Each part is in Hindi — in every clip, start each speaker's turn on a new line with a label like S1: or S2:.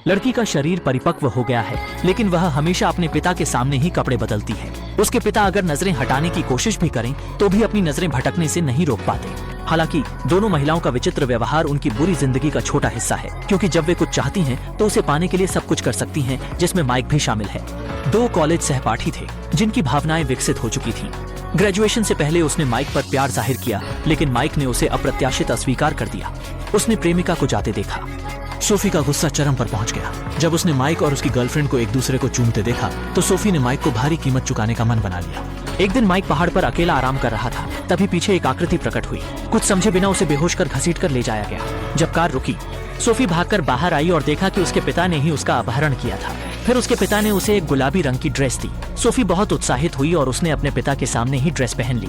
S1: लड़की का शरीर परिपक्व हो गया है, लेकिन वह हमेशा अपने पिता के सामने ही कपड़े बदलती है। उसके पिता अगर नजरें हटाने की कोशिश भी करें तो भी अपनी नजरें भटकने से नहीं रोक पाते। हालांकि दोनों महिलाओं का विचित्र व्यवहार उनकी बुरी जिंदगी का छोटा हिस्सा है, क्योंकि जब वे कुछ चाहती हैं तो उसे पाने के लिए सब कुछ कर सकती हैं, जिसमें माइक भी शामिल है। 2 कॉलेज सहपाठी थे जिनकी भावनाएं विकसित हो चुकी थीं। ग्रेजुएशन से पहले उसने माइक पर प्यार जाहिर किया, लेकिन माइक ने उसे अप्रत्याशित अस्वीकार कर दिया। उसने प्रेमिका को जाते देखा। सोफी का गुस्सा चरम पर पहुंच गया। जब उसने माइक और उसकी गर्लफ्रेंड को एक दूसरे को चूमते देखा तो सोफी ने माइक को भारी कीमत चुकाने का मन बना लिया। एक दिन माइक पहाड़ पर अकेला आराम कर रहा था, तभी पीछे एक आकृति प्रकट हुई। कुछ समझे बिना उसे बेहोश कर घसीटकर ले जाया गया। जब कार रुकी, सोफी भागकर बाहर आई और देखा कि उसके पिता ने ही उसका अपहरण किया था। फिर उसके पिता ने उसे एक गुलाबी रंग की ड्रेस दी। सोफी बहुत उत्साहित हुई और उसने अपने पिता के सामने ही ड्रेस पहन ली।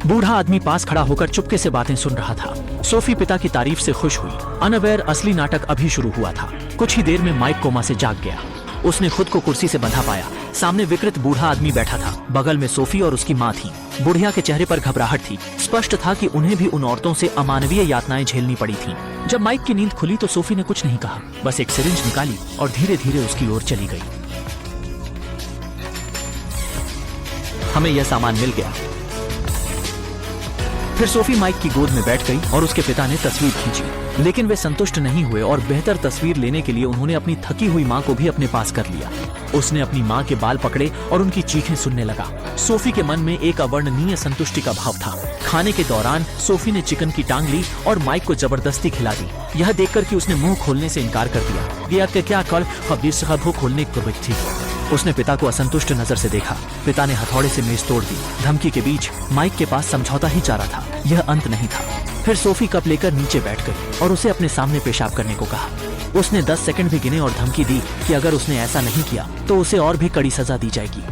S1: बूढ़ा आदमी पास खड़ा होकर चुपके से बातें सुन रहा था। सोफी पिता की तारीफ से खुश हुई। अनअवेयर असली नाटक अभी शुरू हुआ था। कुछ ही देर में माइक कोमा से जाग गया। उसने खुद को कुर्सी से बंधा पाया। सामने विकृत बूढ़ा आदमी बैठा था। बगल में सोफी और उसकी माँ थी। बुढ़िया के चेहरे पर घबराहट थी। स्पष्ट था कि उन्हें भी उन औरतों से अमानवीय यातनाएं झेलनी पड़ी थीं। जब माइक की नींद खुली तो सोफी ने कुछ नहीं कहा, बस एक सिरिंज निकाली और धीरे धीरे उसकी ओर चली गई। हमें यह सामान मिल गया। फिर सोफी माइक की गोद में बैठ गई और उसके पिता ने तस्वीर खींची, लेकिन वे संतुष्ट नहीं हुए और बेहतर तस्वीर लेने के लिए उन्होंने अपनी थकी हुई माँ को भी अपने पास कर लिया। उसने अपनी माँ के बाल पकड़े और उनकी चीखें सुनने लगा। सोफी के मन में एक अवर्णनीय संतुष्टि का भाव था। खाने के दौरान सोफी ने चिकन की टांग ली और माइक को जबरदस्ती खिला दी। यह देखकर कि उसने मुंह खोलने से इनकार कर दिया। क्या कल खोलने को थी। उसने पिता को असंतुष्ट नजर से देखा। पिता ने हथौड़े से मेज तोड़ दी। धमकी के बीच माइक के पास समझौता ही चाह रहा था, यह अंत नहीं था। फिर सोफी कप लेकर नीचे बैठ गई और उसे अपने सामने पेशाब करने को कहा। उसने 10 सेकंड भी गिने और धमकी दी कि अगर उसने ऐसा नहीं किया तो उसे और भी कड़ी सजा दी जाएगी।